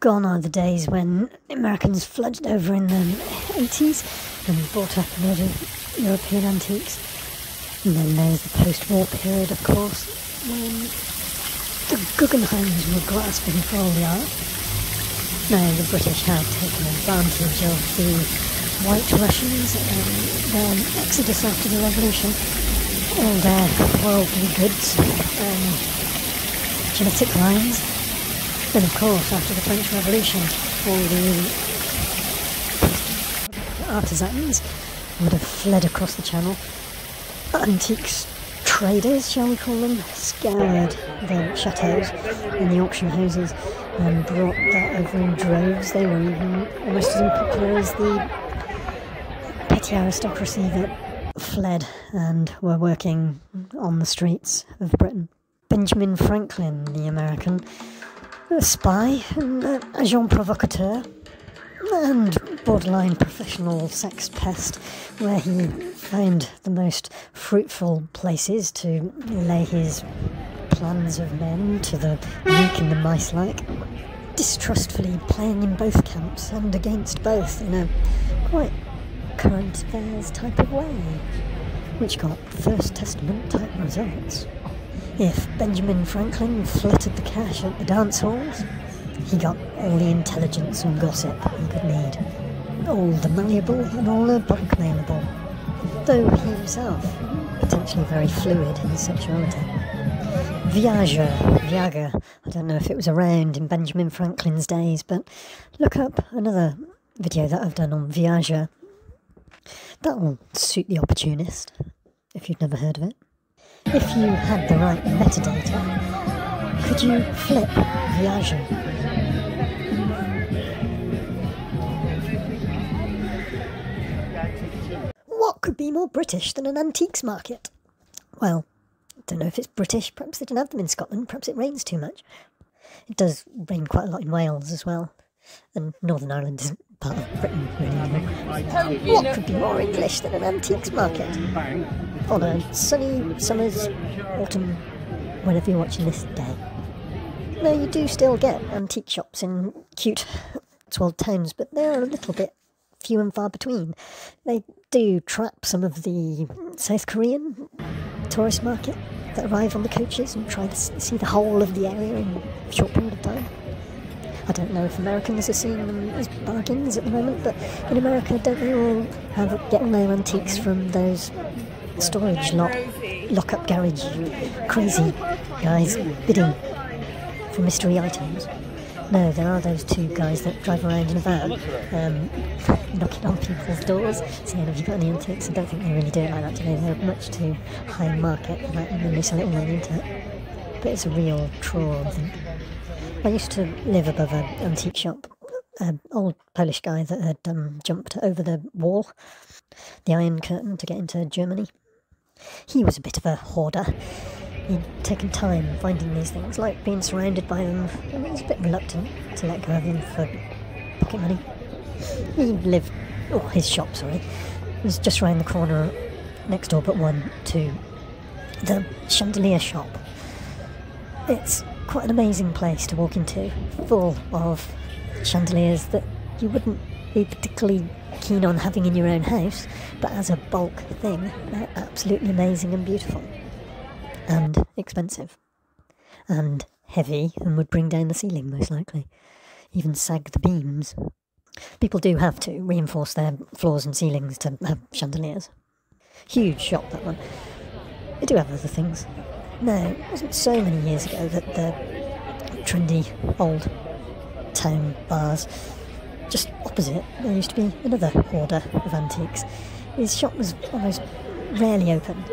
Gone are the days when Americans flooded over in the 80s and bought up a load of European antiques. And then there's the post-war period, of course, when the Guggenheims were grasping for all the art. Now, the British had taken advantage of the White Russians and their exodus after the revolution, all their worldly goods, genetic lines. Then, of course, after the French Revolution, all the artisans would have fled across the Channel. Antiques traders, shall we call them, scoured the chateaux and the auction houses and brought that over in droves. They were even almost as unpopular as the petty aristocracy that fled and were working on the streets of Britain. Benjamin Franklin, the American, a spy, an agent provocateur, and borderline professional sex pest, where he found the most fruitful places to lay his plans of men to the weak and the mice-like, distrustfully playing in both camps and against both in a quite current affairs type of way, which got First Testament type results. If Benjamin Franklin fluttered the cash at the dance halls, he got all the intelligence and gossip he could need, all the malleable and all the blackmailable, though he himself potentially very fluid in his sexuality. Viager, I don't know if it was around in Benjamin Franklin's days, but look up another video that I've done on Viager. That'll suit the opportunist, if you've never heard of it. If you had the right metadata, could you flip Viager? What could be more British than an antiques market? Well, I don't know if it's British, perhaps they don't have them in Scotland, perhaps it rains too much. It does rain quite a lot in Wales as well, and Northern Ireland isn't part of Britain really anymore. What could be more English than an antiques market? On a sunny summer's autumn, whenever you're watching this day. No, you do still get antique shops in cute swelled towns, but they're a little bit few and far between. They do trap some of the South Korean tourist market that arrive on the coaches and try to see the whole of the area in a short period of time. I don't know if Americans are seeing them as bargains at the moment, but in America, don't they all get all their antiques from those storage lockup garage crazy guys bidding for mystery items? No, there are those two guys that drive around in a van, knocking on people's doors, saying, have you got any antiques? I don't think they really do it like that today. They're much too high market for that, and then they sell it all on the internet. But it's a real trawl, I think. I used to live above an antique shop, an old Polish guy that had jumped over the wall, the Iron Curtain, to get into Germany. He was a bit of a hoarder. He'd taken time finding these things, like being surrounded by them, and he was a bit reluctant to let go of them for pocket money. His shop, was just round the corner, next door but one, to the chandelier shop. It's quite an amazing place to walk into, full of chandeliers that you wouldn't be particularly keen on having in your own house, but as a bulk thing, they're absolutely amazing and beautiful. And expensive. And heavy, and would bring down the ceiling, most likely. Even sag the beams. People do have to reinforce their floors and ceilings to have chandeliers. Huge shop, that one. They do have other things. No, it wasn't so many years ago that the trendy old town bars, just opposite, there used to be another hoarder of antiques. His shop was almost rarely open.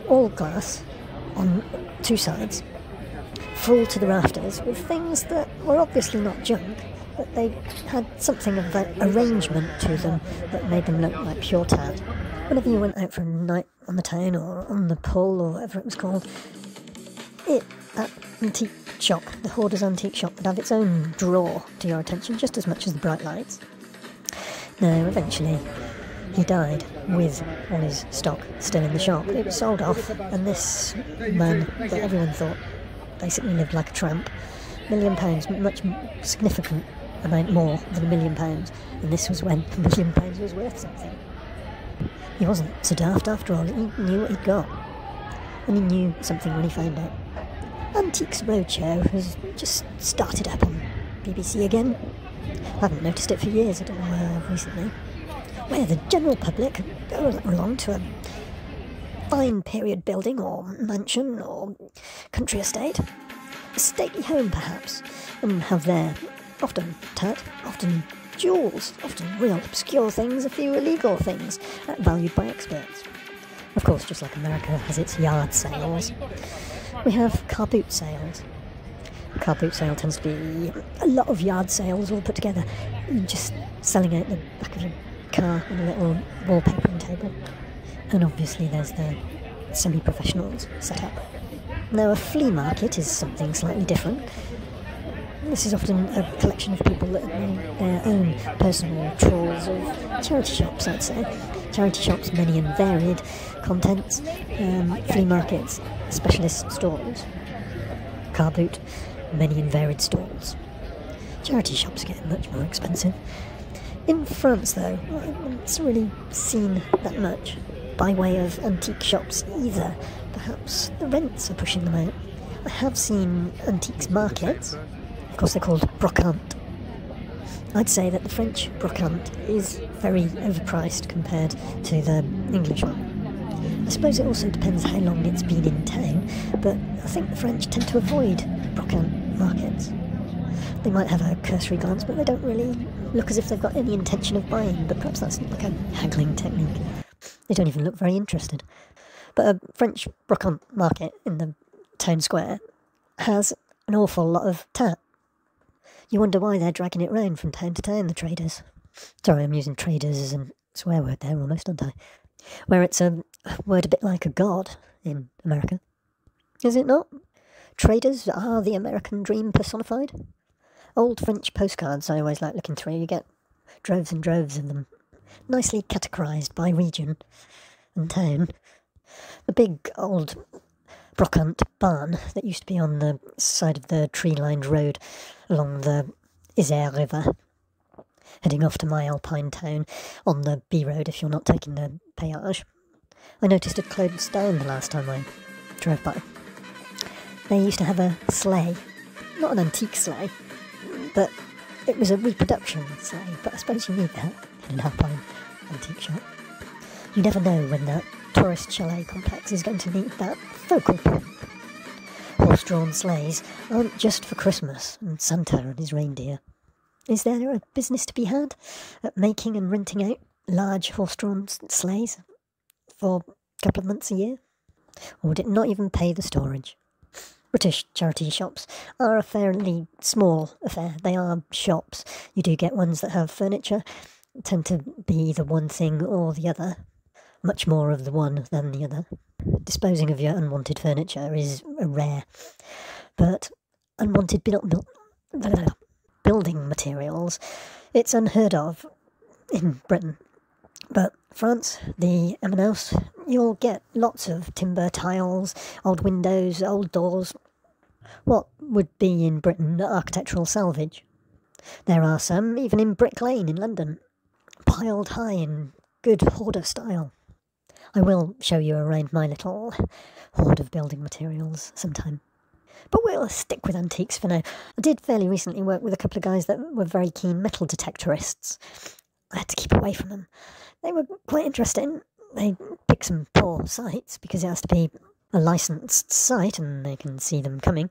All glass, on two sides, full to the rafters, with things that were obviously not junk, but they had something of an arrangement to them that made them look like pure tat. Whenever you went out for a night on the town or on the pull or whatever it was called, that antique shop, the hoarder's antique shop, would have its own draw to your attention just as much as the bright lights. Now, eventually, he died with all his stock still in the shop. It was sold off, and this man that everyone thought basically lived like a tramp, £1 million, much significant amount more than £1 million, and this was when £1 million was worth something. He wasn't so daft after all, he knew what he'd got, and he knew something when he found it. Antiques Roadshow has just started up on BBC again. I haven't noticed it for years, I don't know where recently. Where the general public go along to a fine period building or mansion or country estate, a stately home perhaps, and have there often tat, often jewels, often real obscure things, a few illegal things, valued by experts. Of course, just like America has its yard sales, we have car boot sales. A car boot sale tends to be a lot of yard sales all put together, just selling out the back of your car on a little wallpapering table. And obviously there's the semi-professionals set up. Now a flea market is something slightly different. This is often a collection of people that have made their own personal trawls of charity shops, I'd say. Charity shops, many and varied contents, flea markets, specialist stores. Car boot, many and varied stalls. Charity shops get much more expensive. In France, though, I haven't really seen that much by way of antique shops either. Perhaps the rents are pushing them out. I have seen antiques markets. Of course, they're called Brocante. I'd say that the French Brocante is very overpriced compared to the English one. I suppose it also depends how long it's been in town, but I think the French tend to avoid Brocante markets. They might have a cursory glance, but they don't really look as if they've got any intention of buying, but perhaps that's like a haggling technique. They don't even look very interested. But a French Brocante market in the town square has an awful lot of tat. You wonder why they're dragging it round from town to town, the traders. Sorry, I'm using traders as a swear word there almost, aren't I? Where it's a word a bit like a god in America. Is it not? Traders are the American dream personified. Old French postcards I always like looking through. You get droves and droves of them, nicely categorised by region and town. The big old Brocante barn that used to be on the side of the tree-lined road along the Isère River, heading off to my alpine town on the B road if you're not taking the péage. I noticed it closed down the last time I drove by. They used to have a sleigh, not an antique sleigh, but it was a reproduction sleigh, but I suppose you need that in an alpine antique shop. You never know when that tourist chalet complex is going to need that focal point. Horse-drawn sleighs aren't just for Christmas and Santa and his reindeer. Is there a business to be had at making and renting out large horse-drawn sleighs for a couple of months a year? Or would it not even pay the storage? British charity shops are a fairly small affair. They are shops. You do get ones that have furniture, tend to be either one thing or the other. Much more of the one than the other. Disposing of your unwanted furniture is rare, but unwanted building materials, it's unheard of in Britain. But France, the M&S, you'll get lots of timber tiles, old windows, old doors. What would be in Britain architectural salvage? There are some even in Brick Lane in London, piled high in good hoarder style. I will show you around my little hoard of building materials sometime. But we'll stick with antiques for now. I did fairly recently work with a couple of guys that were very keen metal detectorists. I had to keep away from them. They were quite interesting. They pick some poor sites because it has to be a licensed site and they can see them coming.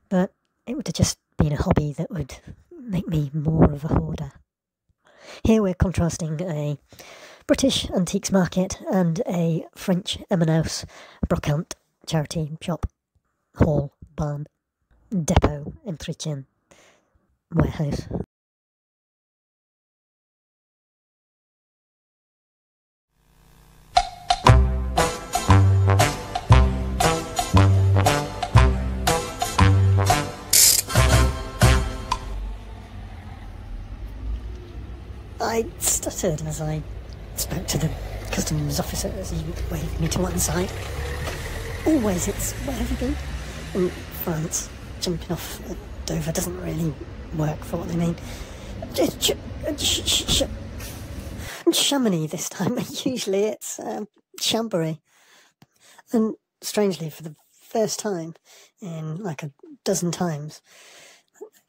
But it would have just been a hobby that would make me more of a hoarder. Here we're contrasting a British antiques market and a French M&S Brocante charity shop, hall, barn, depot, entretien, warehouse. I stuttered as I spoke to the customs officer as he waved me to one side. Always it's, where have you been? In France, jumping off at Dover doesn't really work for what they mean. Chamonix this time. Usually it's Chambéry. And strangely, for the first time in like a dozen times,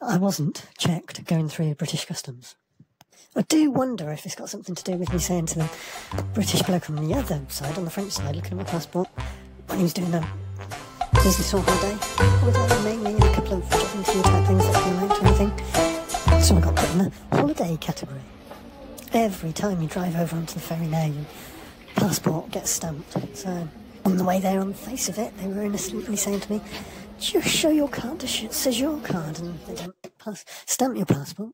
I wasn't checked going through British customs. I do wonder if it's got something to do with me saying to the British bloke on the other side, on the French side, looking at my passport, when he was doing a business or holiday, mainly in a couple of job interview type things that came out or anything. So I got put in the holiday category. Every time you drive over onto the ferry now, your passport gets stamped. So on the way there, on the face of it, they were innocently saying to me, just show your card, it says your card, and they don't stamp your passport.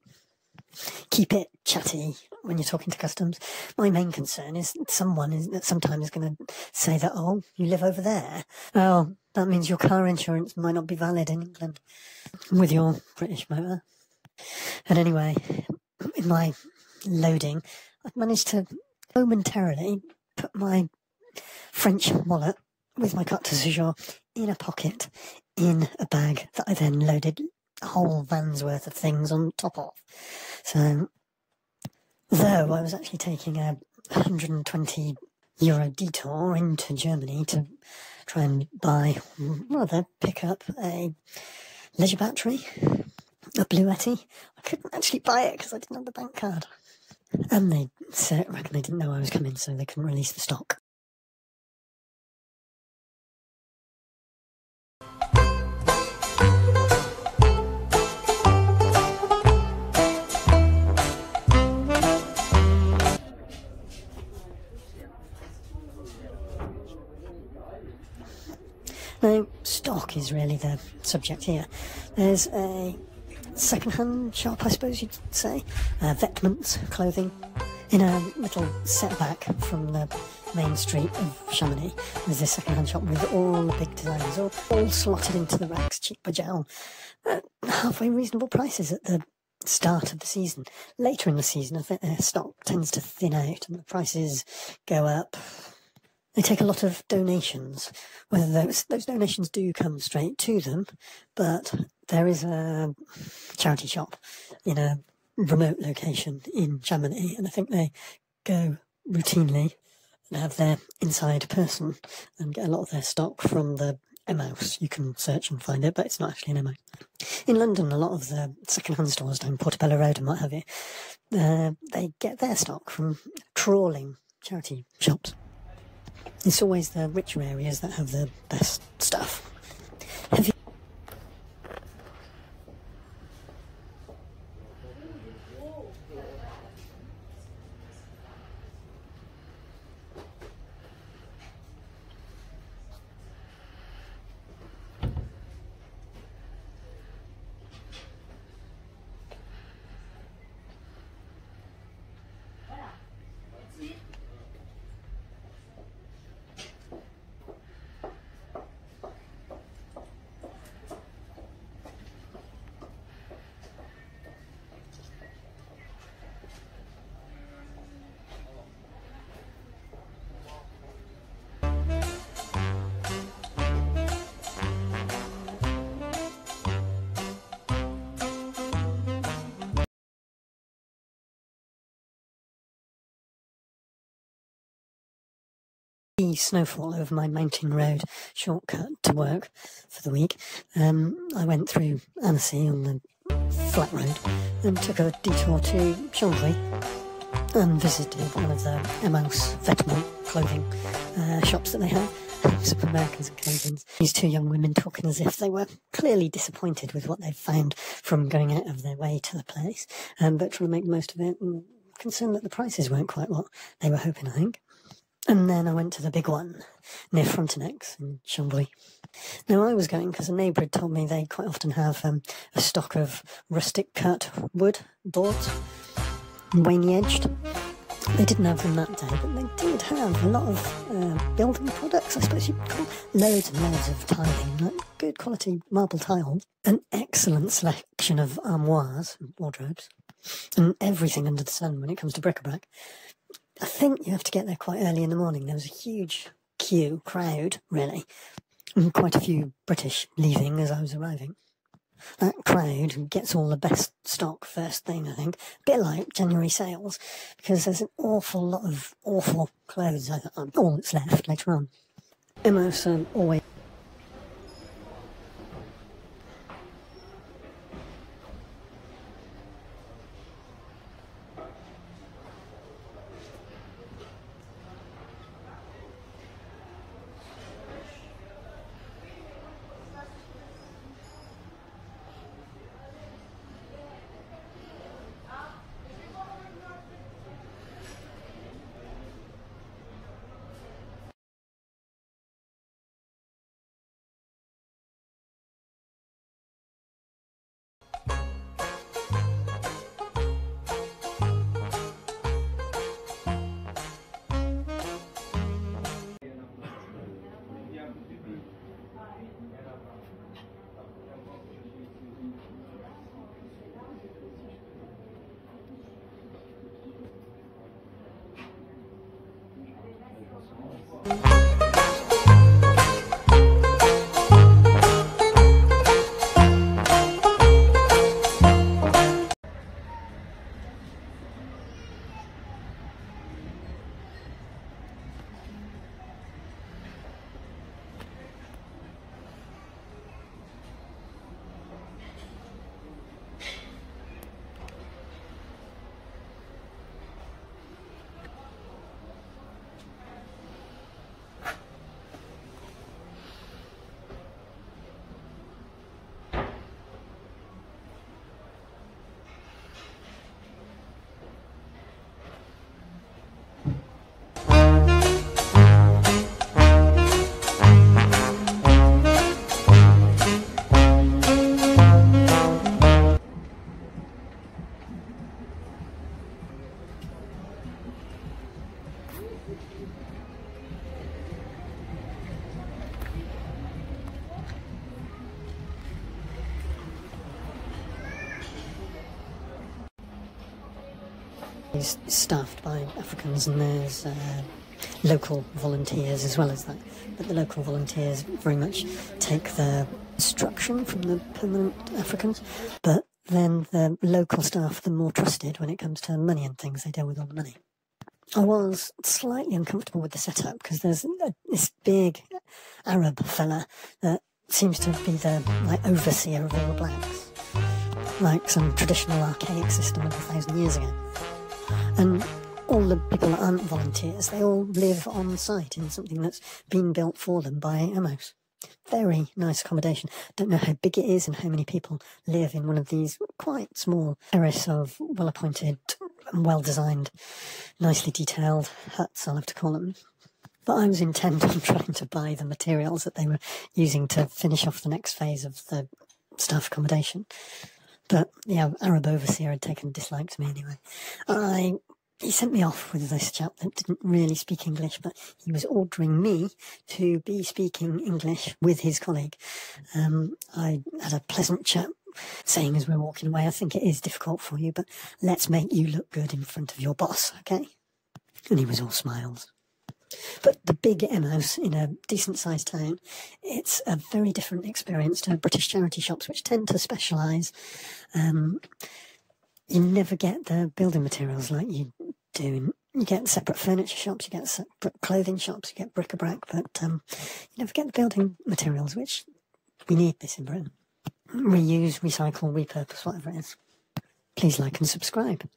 Keep it chatty when you're talking to customs. My main concern is someone is sometimes going to say that, oh, you live over there. Well, that means your car insurance might not be valid in England with your British motor. And anyway, in my loading, I've managed to momentarily put my French wallet with my carte de séjour in a pocket in a bag that I then loaded a whole van's worth of things on top of. So, though I was actually taking a €120 detour into Germany to try and pick up a leisure battery, a Blue Yeti. I couldn't actually buy it because I didn't have the bank card. And they reckon they didn't know I was coming, so they couldn't release the stock. Now, stock is really the subject here. There's a second-hand shop, I suppose you'd say, vêtements, clothing, in a little setback from the main street of Chamonix. There's this second-hand shop with all the big designs, all slotted into the racks, cheap by jowl, at halfway reasonable prices at the start of the season. Later in the season, I think their stock tends to thin out and the prices go up. They take a lot of donations, whether those donations do come straight to them, but there is a charity shop in a remote location in Chamonix, and I think they go routinely and have their inside person and get a lot of their stock from the M-House. You can search and find it, but it's not actually an M-House. In London, a lot of the second-hand stores down Portobello Road and what have you, they get their stock from trawling charity shops. It's always the richer areas that have the best stuff. Have you... snowfall over my mountain road shortcut to work for the week. I went through Annecy on the flat road and took a detour to St Gervais and visited one of the M-House vêtements clothing shops that they have. Some Americans and Canadians. These two young women talking as if they were clearly disappointed with what they'd found from going out of their way to the place, but trying to make the most of it and concerned that the prices weren't quite what they were hoping, I think. And then I went to the big one near Frontenac in Chambéry. Now, I was going because a neighbour had told me they quite often have a stock of rustic cut wood boards, waney edged. They didn't have them that day, but they did have a lot of building products, I suppose you'd call. Loads and loads of tiling, like good quality marble tiles. An excellent selection of armoires, wardrobes, and everything under the sun when it comes to bric-a-brac. I think you have to get there quite early in the morning. There was a huge crowd, really, and quite a few British leaving as I was arriving. that crowd gets all the best stock first thing, I think. A bit like January sales, because there's an awful lot of awful clothes, all that's left later on. Emos are always... is staffed by Africans, and there's local volunteers as well as that. But the local volunteers very much take their instruction from the permanent Africans, but then the local staff are the more trusted when it comes to money and things. They deal with all the money. I was slightly uncomfortable with the setup because there's this big Arab fella that seems to be the overseer of all the blacks, like some traditional archaic system of 1,000 years ago. And all the people that aren't volunteers, they all live on site in something that's been built for them by Emos. Very nice accommodation. Don't know how big it is and how many people live in one of these quite small terrace of well-appointed and well-designed, nicely detailed huts, I'll have to call them. But I was intent on trying to buy the materials that they were using to finish off the next phase of the staff accommodation. But yeah, Arab overseer had taken a dislike to me anyway. He sent me off with this chap that didn't really speak English, but he was ordering me to be speaking English with his colleague. I had a pleasant chat, saying as we're walking away, I think it is difficult for you, but let's make you look good in front of your boss, okay? And he was all smiles. But the big Emos in a decent-sized town, it's a very different experience to British charity shops, which tend to specialise. You never get the building materials like you do. You get separate furniture shops, you get separate clothing shops, you get bric-a-brac, but you never get the building materials, which we need this in Britain. Reuse, recycle, repurpose, whatever it is. Please like and subscribe.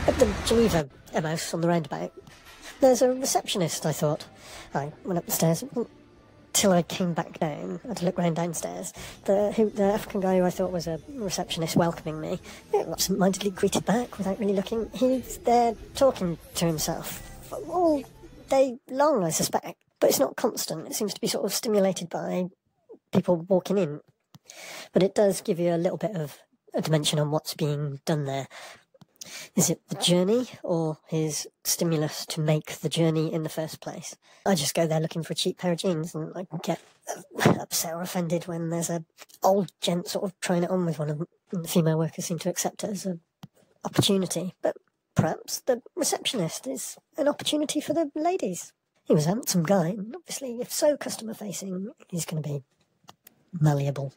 At the Geneva Emos on the roundabout, there's a receptionist, I thought. I went up the stairs, till I came back down. I had to look round downstairs. The African guy who I thought was a receptionist welcoming me, absent-mindedly greeted back without really looking. He's there talking to himself all day long, I suspect. But it's not constant. It seems to be sort of stimulated by people walking in. But it does give you a little bit of a dimension on what's being done there. Is it the journey or his stimulus to make the journey in the first place? I just go there looking for a cheap pair of jeans, and I get upset or offended when there's a old gent sort of trying it on with one of them, and the female workers seem to accept it as an opportunity. But perhaps the receptionist is an opportunity for the ladies. He was a handsome guy, and obviously, if so customer-facing, he's going to be malleable.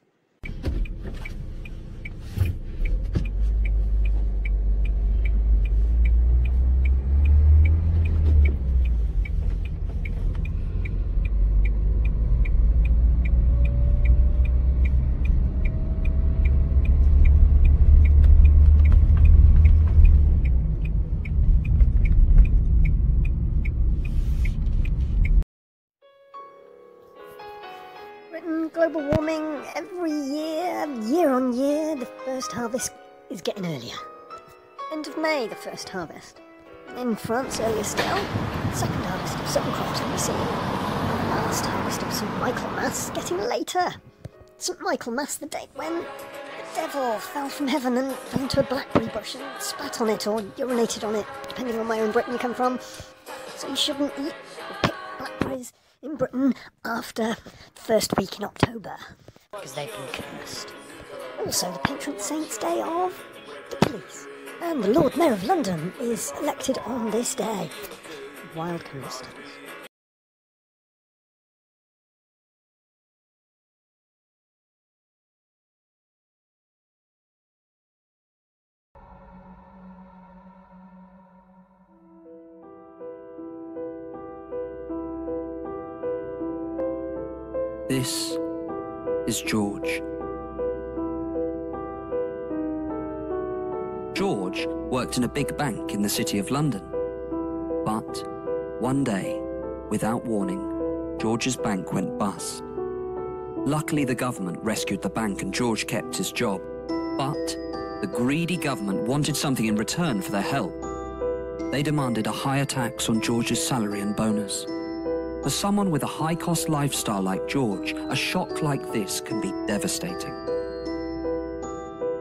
Global warming every year, year on year, the first harvest is getting earlier. End of May, the first harvest. In France, earlier still, second harvest of certain crops can be seen. And the last harvest of St Michaelmas getting later. St Michaelmas, the date when the devil fell from heaven and fell into a blackberry bush and spat on it or urinated on it, depending on where in Britain you come from. So you shouldn't eat or pick blackberries in Britain after the first week in October, because they've been cursed. Also the patron saint's day of the police. And the Lord Mayor of London is elected on this day. Wild coincidence. This is George. George worked in a big bank in the City of London. But one day, without warning, George's bank went bust. Luckily, the government rescued the bank and George kept his job. But the greedy government wanted something in return for their help. They demanded a higher tax on George's salary and bonus. For someone with a high-cost lifestyle like George, a shock like this can be devastating.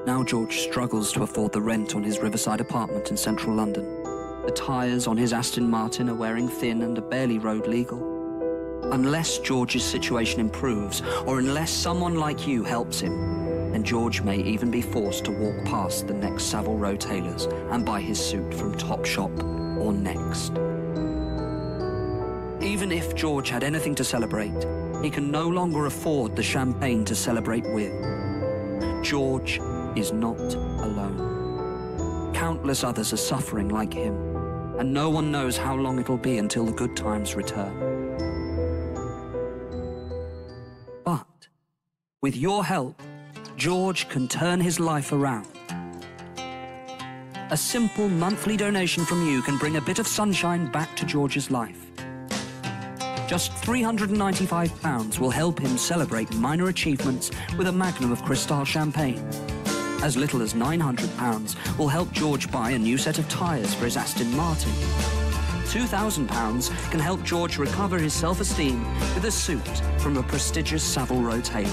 Now George struggles to afford the rent on his riverside apartment in central London. The tyres on his Aston Martin are wearing thin and are barely road legal. Unless George's situation improves, or unless someone like you helps him, then George may even be forced to walk past the next Savile Row tailors and buy his suit from Topshop or Next. Even if George had anything to celebrate, he can no longer afford the champagne to celebrate with. George is not alone. Countless others are suffering like him, and no one knows how long it'll be until the good times return. But with your help, George can turn his life around. A simple monthly donation from you can bring a bit of sunshine back to George's life. Just £395 will help him celebrate minor achievements with a magnum of Cristal champagne. As little as £900 will help George buy a new set of tyres for his Aston Martin. £2,000 can help George recover his self-esteem with a suit from a prestigious Savile Row tailor.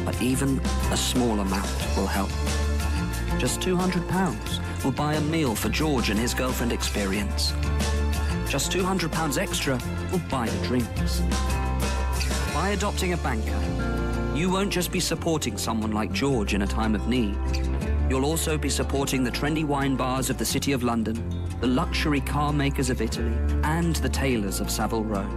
But even a small amount will help. Just £200 will buy a meal for George and his girlfriend Experience. Just £200 extra will buy the drinks. By adopting a banker, you won't just be supporting someone like George in a time of need. You'll also be supporting the trendy wine bars of the City of London, the luxury car makers of Italy, and the tailors of Savile Row.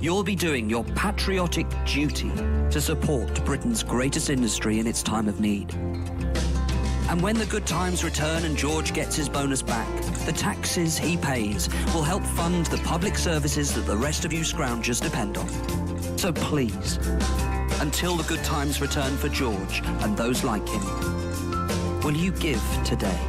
You'll be doing your patriotic duty to support Britain's greatest industry in its time of need. And when the good times return and George gets his bonus back, the taxes he pays will help fund the public services that the rest of you scroungers depend on. So please, until the good times return for George and those like him, will you give today?